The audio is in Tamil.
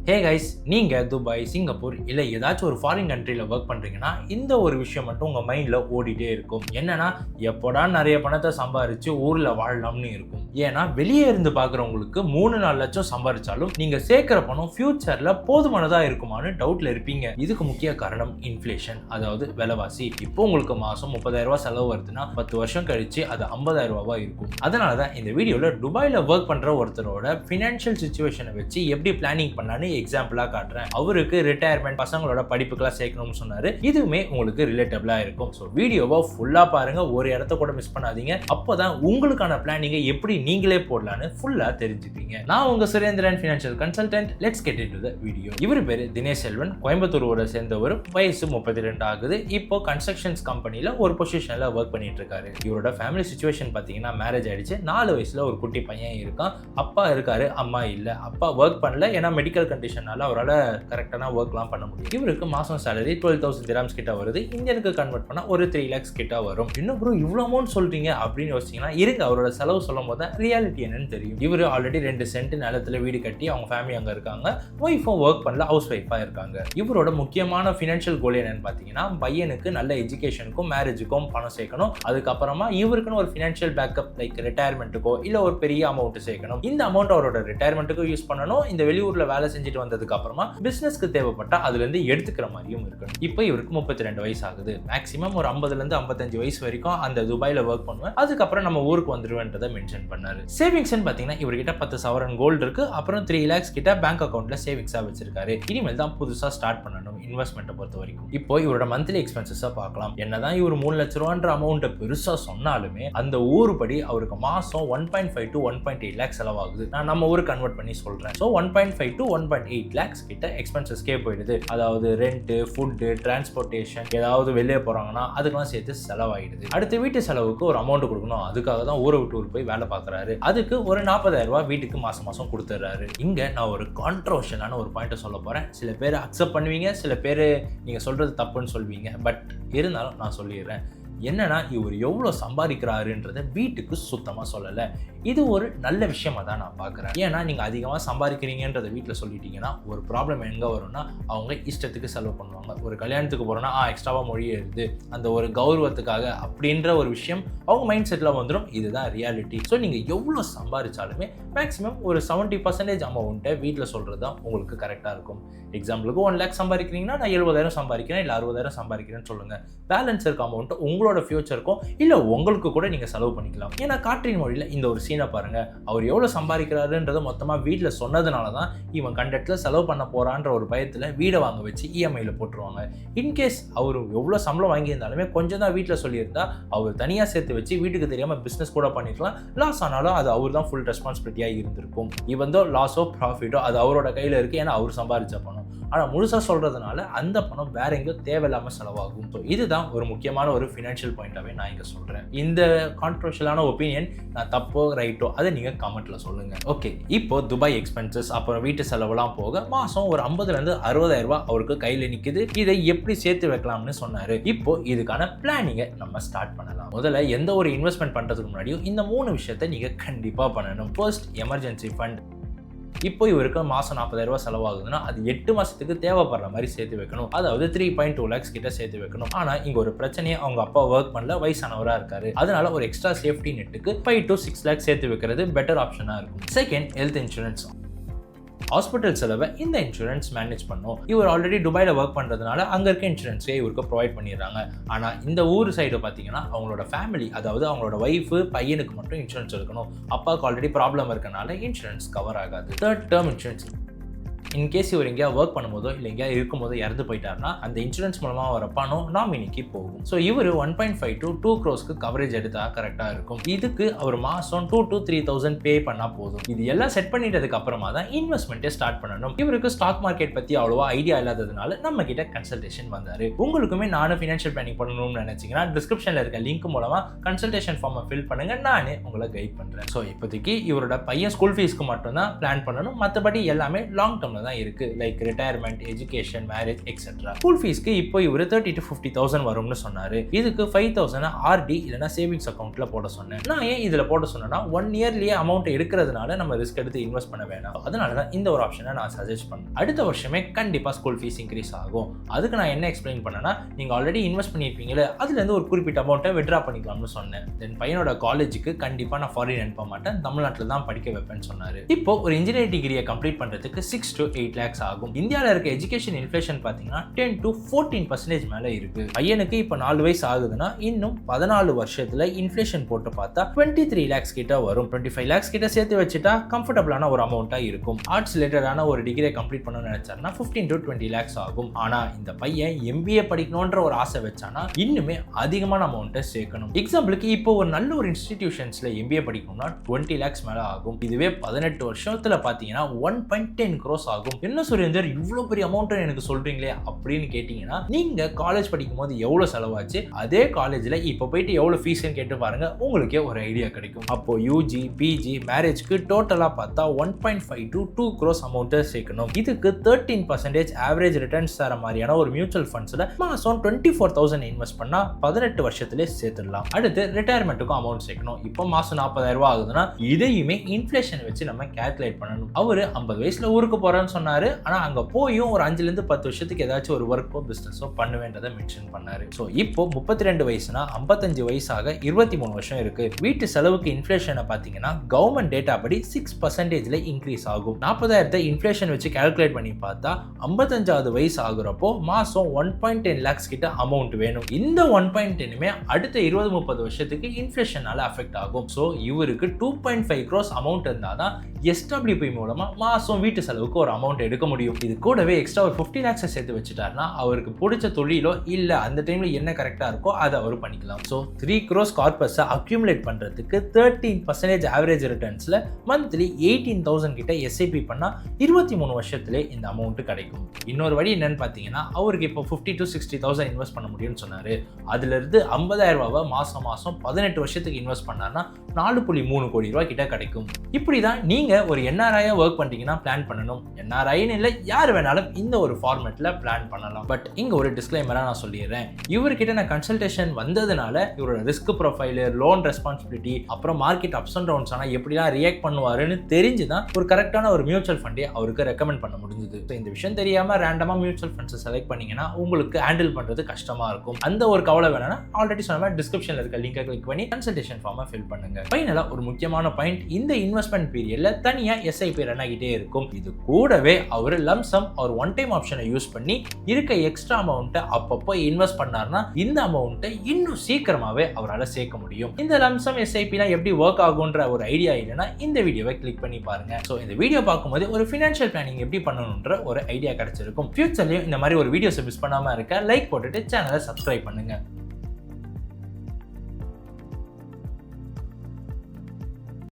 ஹே கைஸ், நீங்கள் துபாய், சிங்கப்பூர் இல்லை ஏதாச்சும் ஒரு ஃபாரின் கண்ட்ரியில் ஒர்க் பண்ணுறீங்கன்னா இந்த ஒரு விஷயம் மட்டும் உங்கள் மைண்டில் ஓடிட்டே இருக்கும். என்னன்னா, எப்போடா நிறைய பணத்தை சம்பாரித்து ஊரில் வாழலாம்னு இருக்கும். ஏன்னா வெளியே இருந்து பார்க்குறவங்களுக்கு 3-4 லட்சம் சம்பாதிச்சாலும் நீங்கள் சேர்க்குற பணம் ஃபியூச்சரில் போதுமானதாக இருக்குமான்னு டவுட்டில் இருப்பீங்க. இதுக்கு முக்கிய காரணம் இன்ஃப்ளேஷன், அதாவது விலைவாசி. இப்போ உங்களுக்கு மாதம் 30,000 ரூபா செலவு வருதுன்னா 10 வருஷம் கழிச்சு அது 50,000 ரூபாவா இருக்கும். அதனால தான் இந்த வீடியோவில் துபாயில் ஒர்க் பண்ணுற ஒருத்தரோட ஃபினான்ஷியல் சுச்சுவேஷனை வச்சு எப்படி பிளானிங் பண்ணான்னு எக்ஸாம்பிளா காட்டுறேன். அவருக்கு ரிட்டையர்மெண்ட், பசங்களோட படிப்புக்கெல்லாம் சேர்க்கணும்னு சொன்னாரு. இதுவுமே உங்களுக்கு ரிலேட்டபிளா இருக்கும். ஸோ வீடியோவை ஃபுல்லா பாருங்க, ஒரு இடத்த கூட மிஸ் பண்ணாதீங்க. அப்போதான் உங்களுக்கான பிளானிங்கை எப்படி நீங்களே போடலான்னு ஃபுல்லா தெரிஞ்சுப்பீங்க. நான் உங்க Surendran, financial consultant. Let's get into the video. இவர் பேரு தினேஷ் செல்வன், கோயம்புத்தூரோட சேர்ந்தவர். வயசு 32 ஆகுது. இப்போ கன்ஸ்ட்ரக்ஷன்ஸ் கம்பெனில ஒரு பொசிஷன்ல ஒர்க் பண்ணிட்டு இருக்காரு. இவரோட ஃபேமிலி சிச்சுவேஷன் பாத்தீங்கன்னா, மேரேஜ் ஆயிடுச்சு. 4 வயசுல ஒரு குட்டி பையன் இருக்கான். அப்பா இருக்காரு, அம்மா இல்ல. அப்பா ஒர்க் பண்ணல, ஏன்னா மெடிக்கல் கண்டிஷனால அவரால் கரெக்டான ஒர்க்லாம் பண்ண முடியும். இவருக்கு மாசம் சேலரி 12,000 திரம்ஸ் கிட்ட வருது. இந்தியனுக்கு கன்வெர்ட் பண்ணா ஒரு 3 lakhs கிட்ட வரும். இன்னும் ப்ரோ இவ்வளோ அமௌண்ட் சொல்றீங்க அப்படின்னு யோசிச்சீங்கன்னா, இருங்க, அவரோட செலவு சொல்லும் போது ரியாலிட்டி என்னன்னு தெரியும். இவர் ஆல்ரெடி 2 சென்ட் நிலத்துல வீடு கட்டி அவங்க ஃபேமிலி அங்க இருக்காங்க. ஒய்ஃபும் ஒர்க் பண்ணல, ஹவுஸ் ஒய்ஃபா இருக்காங்க. இவரோட முக்கியமான ஃபினான்ஷியல் கோல் என்னன்னு பாத்தீங்கன்னா, பையனுக்கு நல்ல எஜுகேஷனுக்கும் மேரேஜுக்கும் பணம் சேர்க்கணும். அதுக்கப்புறமா இவருக்குன்னு ஒரு ஃபினான்ஷியல் பேக்கப், லைக் ரிட்டையர்மெண்ட்டுக்கோ இல்ல ஒரு பெரிய அமௌண்ட் சேர்க்கணும். இந்த அமௌண்ட் அவரோட ரிட்டையர்மெண்ட்டுக்கும் யூஸ் பண்ணணும். இந்த வெளியூர்ல வேலை செஞ்சுட்டு வந்ததுக்கு அப்புறமா பிசினஸ்க்கு தேவைப்பட்டா அதுல இருந்து எடுத்துக்கிற மாதிரியும் இருக்கணும். இப்போ இவருக்கு 32 வயசு ஆகுது. மேக்ஸிமம் ஒரு 50ல இருந்து 55 வயசு வரைக்கும் அந்த துபாயில ஒர்க் பண்ணுவேன். அதுக்கப்புறம் நம்ம ஊருக்கு வந்துருவேன்றதை மென்ஷன் பண்ணாரு. சேவிங்ஸ் பாத்தீங்கன்னா, இவர்கிட்ட 10 சவரன் கோல்டு இருக்கு. அப்புறம் 3 lakhs கிட்ட பேங்க் அக்கௌண்ட்ல சேவிங்ஸா வச்சிருக்காரு. இனிமேல் தான் புதுசா ஸ்டார்ட் பண்ணணும் இன்வெஸ்ட்மெண்ட்டை பொறுத்த வரைக்கும். இப்போ இவரோட மந்த்லி எக்ஸ்பென்சஸா பார்க்கலாம். என்னதான் இவர் 3 லட்ச ரூபான்ற அமௌண்ட்டை பெருசா சொன்னாலுமே அந்த ஊர் படி அவருக்கு மாசம் 1.5 to 1.8 lakhs செலவாகுது. நான் நம்ம ஊருக்கு கன்வெர்ட் பண்ணி சொல்றேன். ஸோ 1.5 to 1.8 lakhs கிட்ட எக்ஸ்பென்சஸ்க்கே போயிடுது. அதாவது ரெண்ட், ஃபுட், டிரான்ஸ்போர்ட்டேஷன், ஏதாவது வெளியே போறாங்கன்னா அதுக்கெல்லாம் சேர்த்து செலவாயிடுது. அடுத்த வீட்டு செலவுக்கு ஒரு அமௌண்ட் கொடுக்கணும். அதுக்காக தான் ஊரை விட்டு ஊர் போய் வேலை பார்க்கறாரு. அதுக்கு ஒரு 40,000 ரூபாய் வீட்டுக்கு மாசம் மாசம் கொடுத்துறாரு. இங்க நான் ஒரு கான்ட்ரோவர்ஷியலான ஒரு பாயிண்ட்டை சொல்ல போறேன். சில பேர் அக்செப்ட் பண்ணுவீங்க, சில பேர் நீங்க சொல்றது தப்புன்னு சொல்வீங்க. பட் இருந்தாலும் நான் சொல்லிடுறேன். என்னன்னா, இவர் எவ்வளோ சம்பாதிக்கிறாருன்றதை வீட்டுக்கு சுத்தமாக சொல்லலை. இது ஒரு நல்ல விஷயமா தான் நான் பார்க்குறேன். ஏன்னா நீங்கள் அதிகமாக சம்பாதிக்கிறீங்கன்றதை வீட்டில் சொல்லிட்டீங்கன்னா ஒரு ப்ராப்ளம் எங்கே வரும்னா, அவங்க இஷ்டத்துக்கு செலவு பண்ணுவாங்க. ஒரு கல்யாணத்துக்கு போகிறோன்னா எக்ஸ்ட்ராவாக மொழி எழுது, அந்த ஒரு கௌரவத்துக்காக அப்படின்ற ஒரு விஷயம் அவங்க மைண்ட் செட்டில் வந்துடும். இதுதான் ரியாலிட்டி. ஸோ நீங்கள் எவ்வளோ சம்பாதிச்சாலுமே மேக்ஸிமம் ஒரு 70% அமௌண்ட்டை வீட்டில் சொல்கிறது தான் உங்களுக்கு கரெக்டாக இருக்கும். எக்ஸாம்பிளுக்கு 1 lakh சம்பாதிக்கிறீங்கன்னா, நான் 70,000 சம்பாதிக்கிறேன் இல்லை 60,000 சம்பாதிக்கிறேன்னு சொல்லுங்கள். பேலன்ஸ் இருக்க அமௌண்ட்டு உங்களோட ஃபியூச்சருக்கும் இல்லை உங்களுக்கு கூட நீங்கள் செலவு பண்ணிக்கலாம். ஏன்னா காற்றின் மொழியில் இந்த ஒரு சீனை பாருங்க. அவர் எவ்வளோ சம்பாதிக்கிறாருன்றதை மொத்தமாக வீட்டில் சொன்னதுனால தான் இவன் கண்டக்டில் செலவு பண்ண போறான்ற ஒரு பயத்தில் வீடை வாங்க வச்சு இஎம்ஐயில் போட்டுருவாங்க. இன்கேஸ் அவர் எவ்வளோ சம்பளம் வாங்கியிருந்தாலுமே கொஞ்சம் தான் வீட்டில் சொல்லியிருந்தா அவர் தனியாக சேர்த்து வச்சு வீட்டுக்கு தெரியாமல் பிஸ்னஸ் கூட பண்ணிக்கலாம். லாஸ் ஆனாலும் அது அவர் தான் ஃபுல் ரெஸ்பான்சிபிலிட்டியாக இருந்திருக்கும். இவன் தான் லாஸோ ப்ராஃபிட்டோ அது அவரோட கையில் இருக்குது. ஏன்னா அவர் சம்பாதிச்ச பணம். ஆனால் முழுசாக சொல்கிறதுனால அந்த பணம் வேற எங்கேயோ தேவையில்லாமல் செலவாகும். ஸோ இதுதான் ஒரு முக்கியமான ஒரு ஃபினான்ஷியல் பாயிண்டாகவே நான் இங்கே சொல்கிறேன். இந்த கான்ட்ரோவர்ஷியலான ஒப்பீனியன் நான் தப்போ ரைட்டோ அதை நீங்கள் கமெண்ட்டில் சொல்லுங்கள். ஓகே, இப்போ துபாய் எக்ஸ்பென்சஸ் அப்புறம் வீட்டு செலவுலாம் போக மாதம் ஒரு 50,000 to 60,000 ரூபாய் அவருக்கு கையில் நிற்குது. இதை எப்படி சேர்த்து வைக்கலாம்னு சொன்னார். இப்போ இதுக்கான பிளானிங்கை நம்ம ஸ்டார்ட் பண்ணலாம். முதல்ல எந்த ஒரு இன்வெஸ்ட்மெண்ட் பண்ணுறதுக்கு முன்னாடியும் இந்த 3 விஷயத்தை நீங்கள் கண்டிப்பாக பண்ணணும். First, emergency fund. இப்போ இவருக்கு மாதம் 40,000 ரூபாய் செலவாகுதுன்னா அது 8 மாதத்துக்கு தேவைப்படுற மாதிரி சேர்த்து வைக்கணும். அதாவது 3.2 lakhs கிட்ட சேர்த்து வைக்கணும். ஆனால் இங்கே ஒரு பிரச்சனையே, அவங்க அப்பா ஒர்க் பண்ணல, வயசானவராக இருக்காரு. அதனால ஒரு எக்ஸ்ட்ரா சேஃப்டி நெட்டுக்கு 5 to 6 lakhs சேர்த்து வைக்கிறது பெட்டர் ஆப்ஷனாக இருக்கும். Second, health insurance. ஹாஸ்பிட்டல் செலவை இந்த இன்சூரன்ஸ் மேனேஜ் பண்ணும். இவர் ஆல்ரெடி துபாயில் ஒர்க் பண்ணுறதுனால அங்கே இருக்க இன்சூரன்ஸே இவருக்கு ப்ரொவைட் பண்ணிடுறாங்க. ஆனால் இந்த ஊர் சைடு பார்த்தீங்கன்னா அவங்களோட ஃபேமிலி, அதாவது அவங்களோட ஒய்ஃபு, பையனுக்கு மட்டும் இன்சூரன்ஸ் எடுக்கணும். அப்பாவுக்கு ஆல்ரெடி ப்ராப்ளம் இருக்கனால இன்சூரன்ஸ் கவர் ஆகாது. Third, term insurance. இன்கேஸ் இவர் எங்கேயா ஒர்க் பண்ணும்போதோ இல்லை எங்கேயா இருக்கும்போதோ இறந்து போயிட்டாருன்னா அந்த இன்சூரன்ஸ் மூலமாக வர பணம் நாமினிக்கு போகும். ஸோ இவர் 1.5 to 2 crores கவரேஜ் எடுத்தா கரெக்டாக இருக்கும். இதுக்கு அவர் மாதம் 2,000 to 3,000 பே பண்ணால் போதும். இது எல்லாம் செட் பண்ணிட்டதுக்கு அப்புறமா தான் இன்வெஸ்ட்மெண்ட்டே ஸ்டார்ட் பண்ணணும். இவருக்கு ஸ்டாக் மார்க்கெட் பற்றி அவ்வளோவா ஐடியா இல்லாததுனால நம்ம கிட்ட கன்சல்டேஷன் வந்தார். உங்களுக்குமே நானும் ஃபினான்ஷியல் பிளானிங் பண்ணணும்னு நினைச்சீங்கன்னா டிஸ்கிரிப்ஷனில் இருக்க லிங்க் மூலமாக கன்சல்டேஷன் ஃபார்மை ஃபில் பண்ணுங்க. நானே உங்களை கைட் பண்ணுறேன். ஸோ இப்போதைக்கு இவரோட பையன் ஸ்கூல் ஃபீஸ்க்கு மட்டும் தான் பிளான் பண்ணணும். மற்றபடி எல்லாமே லாங் டேர்ம் இன்கம்ல தான் இருக்கு, like retirement, education, marriage etcetera. School ஃபீஸ்க்கு இப்போ இவர் 30 to 50,000 வரும்னு சொன்னாரு. இதுக்கு 5,000 ஆர்டி இல்லைன்னா சேவிங்ஸ் அக்கௌண்ட்ல போட சொன்னேன். நான் ஏன் இதுல போட சொன்னேன்னா 1 இயர்லயே அமௌண்ட் எடுக்கிறதுனால நம்ம ரிஸ்க் எடுத்து இன்வெஸ்ட் பண்ண வேணாம். அதனால தான் இந்த ஒரு ஆப்ஷனை நான் சஜஸ்ட் பண்ணேன். அடுத்த வருஷமே கண்டிப்பா ஸ்கூல் ஃபீஸ் இன்க்ரீஸ் ஆகும். அதுக்கு நான் என்ன எக்ஸ்பிளைன் பண்ணேன்னா, நீங்க ஆல்ரெடி இன்வெஸ்ட் பண்ணிருப்பீங்களே, அதுல இருந்து ஒரு குறிப்பிட்ட அமௌண்ட்டை வித்ட்ரா பண்ணிக்கலாம்னு சொன்னேன். தென் பையனோட காலேஜுக்கு கண்டிப்பா நான் ஃபாரின் அனுப்ப மாட்டேன், தமிழ்நாட்டில் தான் படிக்க வைப்பேன்னு சொன்னாரு. இப்போ ஒரு இன்ஜினியரிங் டிகிரியை கம்ப்ளீட் பண்றதுக்கு 6 to 8 lakhs ஆகும். இந்தியாவில் இருக்க எஜுகேஷன் இன்ஃப்ளேஷன் பாத்தீங்கன்னா 10 to 14% மேல இருக்கு. பையனுக்கு இப்போ 4 வயசு ஆகுதுன்னா இன்னும் 14 வருஷத்துல இன்ஃப்ளேஷன் போட்டு பார்த்தா 23 lakhs கிட்ட வரும். 25 lakhs கிட்ட சேர்த்து வச்சுட்டா கம்ஃபர்டபுளான ஒரு அமௌண்ட்டா இருக்கும். ஆர்ட்ஸ் ரிலேட்டடான ஒரு டிகிரியை கம்ப்ளீட் பண்ணணும்னு நினைச்சாருன்னா 15 to 20 lakhs ஆகும். ஆனா இந்த பையன் MBA படிக்கணும்ன்ற ஒரு ஆசை வச்சானா இன்னுமே அதிகமான அமௌண்ட்டை சேர்க்கணும். எக்ஸாம்பிளுக்கு இப்போ ஒரு நல்ல ஒரு இன்ஸ்டிடியூஷன்ஸ்ல MBA படிக்கணும்னா 20 lakhs மேல ஆகும். இதுவே 18 வருஷத்துல பாத்தீங்கன்னா 1.10 crores ஆகும். என்ன சுரேந்தர் இவ்வளவு பெரிய அமௌண்ட் எனக்கு சொல்றீங்களே அப்படின்னு கேட்டீங்கன்னா, நீங்க காலேஜ் படிக்கும் போது எவ்வளவு செலவாச்சு, அதே காலேஜ்ல இப்ப போயிட்டு எவ்வளவு ஃபீஸ்ன்னு கேட்டு பாருங்க, உங்களுக்கே ஒரு ஐடியா கிடைக்கும். அப்போ UG, PG, மேரேஜ்க்கு டோட்டலா பார்த்தா 1.5 to 2 crores அமௌண்ட் சேர்க்கணும். இதுக்கு 13% ஆவரேஜ் ரிட்டர்ன்ஸ் தர மாதிரியான ஒரு மியூச்சுவல் ஃபண்ட்ஸ்ல மாசம் 24,000 இன்வெஸ்ட் பண்ணா 18 வருஷத்திலே சேர்த்துடலாம். அடுத்து ரிட்டையர்மெண்ட்டுக்கும் அமௌண்ட் சேர்க்கணும். இப்போ மாசம் 40,000 ரூபாய் ஆகுதுன்னா இதையுமே இன்ஃப்ளேஷன் வச்சு நம்ம கால்குலேட் பண்ணணும். அவரு 50 வயசுல ஊருக்கு போறேன்னு சொன்னாரு. ஆனா அங்க போயும் ஒரு 5 to 10 வருஷத்துக்கு ஏதாச்சும் ஒரு ஒர்க்கோ பிசினஸோ பண்ணுவேன்றதை மென்ஷன் பண்ணாரு. ஸோ இப்போ 32 வயசுனா 55 வயசாக 23 வருஷம் இருக்கு. வீட்டு செலவுக்கு இன்ஃப்ளேஷனை பார்த்தீங்கன்னா கவர்மெண்ட் டேட்டா படி 6% இன்க்ரீஸ் ஆகும். 40,000 இன்ஃப்ளேஷன் வச்சு கால்குலேட் பண்ணி பார்த்தா 55வது வயசு ஆகுறப்போ மாசம் 1.10 lakhs கிட்ட அமௌண்ட் வேணும். இந்த 1.10மே அடுத்த 20-30 வருஷத்துக்கு இன்ஃப்ளேஷனால அஃபெக்ட் ஆகும். ஸோ இவருக்கு 2.5 crores அமௌண்ட் இருந்தாதான் SWP மூலமா மாசம் வீட்டு செலவுக்கு ஒரு அமௌண்ட் எடுக்க முடியும். இது கூடவே எக்ஸ்ட்ரா ஒரு 50 lakhs சேர்த்து வச்சுட்டாருன்னா அவருக்கு பிடிச்ச தொழிலோ இல்ல அந்த டைம்ல என்ன கரெக்டா இருக்கோ அதை அவர் பண்ணிக்கலாம். ஸோ 3 crores கார்பஸ் அக்யூமுலேட் பண்றதுக்கு 13% ஆவரேஜ் ரிட்டர்ன்ஸ்ல மந்த்லி 18,000 கிட்ட SIP பண்ணா 23 வருஷத்துல இந்த அமௌண்ட் கிடைக்கும். இன்னொரு வழி என்னன்னு பாத்தீங்கன்னா, அவருக்கு இப்போ 50 to 60,000 இன்வெஸ்ட் பண்ண முடியும்னு சொன்னாரு. அதுல இருந்து 50,000 ரூபாவை மாசம் 18 வருஷத்துக்கு இன்வெஸ்ட் பண்ணாருன்னா 4.3 கோடி ரூபாய் கிட்ட கிடைக்கும். இப்படிதான் நீங்க ஒரு NRI ஒர்க் பண்றீங்கன்னா பிளான் பண்ணணும். NRIன்னு இல்ல, யார் வேணாலும் இந்த ஒரு ஃபார்மேட்ல பிளான் பண்ணலாம். பட் இங்க ஒரு டிஸ்க்ளைமரா நான் சொல்லிடுறேன். இவர்கிட்ட நான் கன்சல்டேஷன் வந்ததுனால இவரோட ரிஸ்க் ப்ரொஃபைல், லோன் ரெஸ்பான்சிபிலிட்டி, அப்புறம் மார்க்கெட் அப்ஸ் அண்ட் டவுன்ஸ் ஆனா எப்படிலாம் ரியாக்ட் பண்ணுவாருன்னு தெரிஞ்சுதான் ஒரு கரெக்டான ஒரு மியூச்சுவல் ஃபண்டே அவருக்கு ரெக்கமெண்ட் பண்ண முடிஞ்சது. இந்த விஷயம் தெரியாம ரேண்டமா மியூச்சுவல் ஃபண்ட்ஸ் செலக்ட் பண்ணீங்கன்னா உங்களுக்கு ஹேண்டில் பண்றது கஷ்டமா இருக்கும். அந்த ஒரு கவலை வேணா ஆல்ரெடி சொன்ன மாதிரி டிஸ்கிரிப்ஷன்ல இருக்க லிங்கை கிளிக் பண்ணி கன்சல்டேஷன் ஃபார்மை ஃபில் பண்ணுங்க. ஃபைனலா ஒரு முக்கியமான பாயிண்ட், இந்த இன்வெஸ்ட்மெண்ட் பீரியட்ல தனியா SIP ரன் ஆகிட்டே இருக்கும். இது கூடவே அவர் லம்சம் ஒரு ஒன் டைம் ஆப்ஷனை யூஸ் பண்ணி இருக்க எக்ஸ்ட்ரா அமௌண்ட்டை அப்பப்போ இன்வெஸ்ட் பண்ணார்னா இந்த அமௌண்ட்டை இன்னும் சீக்கிரமாவே அவரால் சேர்க்க முடியும். இந்த லம்சம் SIPனா எப்படி ஒர்க் ஆகுன்ற ஒரு ஐடியா இல்லைன்னா இந்த வீடியோவை கிளிக் பண்ணி பாருங்க. ஸோ இந்த வீடியோ பார்க்கும்போது ஒரு ஃபினான்ஷியல் பிளானிங் எப்படி பண்ணணுன்ற ஒரு ஐடியா கிடைச்சிருக்கும். ஃபியூச்சர்லயும் இந்த மாதிரி ஒரு வீடியோஸை மிஸ் பண்ணாம இருக்க லைக் போட்டுட்டு சேனலை சப்ஸ்கிரைப் பண்ணுங்க.